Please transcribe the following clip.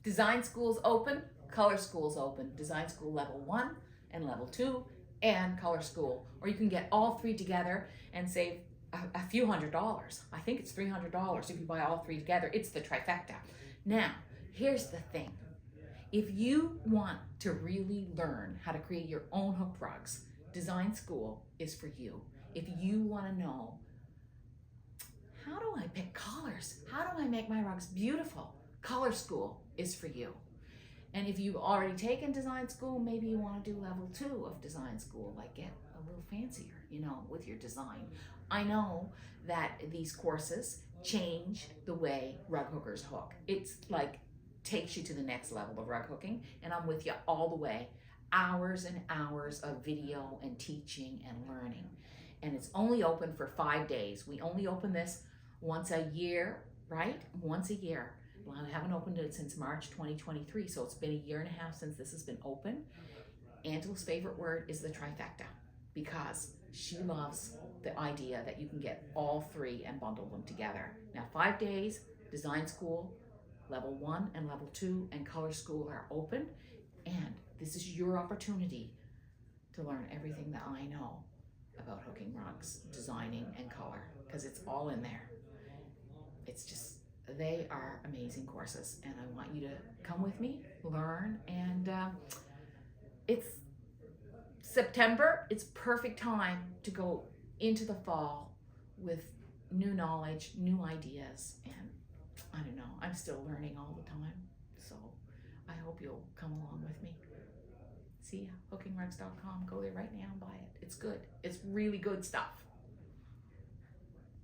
Design school's open, color school's open. Design school level 1 and level 2 and color school. Or you can get all three together and save a few $100s. I think it's $300 if you buy all three together. It's the trifecta. Now, here's the thing. If you want to really learn how to create your own hook rugs, design school is for you. If you want to know, how do I pick colors? How do I make my rugs beautiful? Color school is for you. And if you've already taken design school, maybe you want to do level 2 of design school, like get a little fancier, with your design. I know that these courses change the way rug hookers hook. It's like takes you to the next level of rug hooking, and I'm with you all the way. Hours and hours of video and teaching and learning. And it's only open for 5 days. We only open this once a year, right? Once a year. Well, I haven't opened it since March 2023, so it's been a year and a half since this has been open. Angela's favorite word is the trifecta, because she loves the idea that you can get all three and bundle them together. Now, 5 days, design school, level 1 and level 2 and color school are open, and this is your opportunity to learn everything that I know about hooking rugs, designing, and color, because it's all in there. It's just, they are amazing courses, and I want you to come with me, learn, and it's September. It's perfect time to go into the fall with new knowledge, new ideas, and I don't know, I'm still learning all the time, so I hope you'll come along with me. See ya, hookingrugs.com. Go there right now and buy it. It's good. It's really good stuff.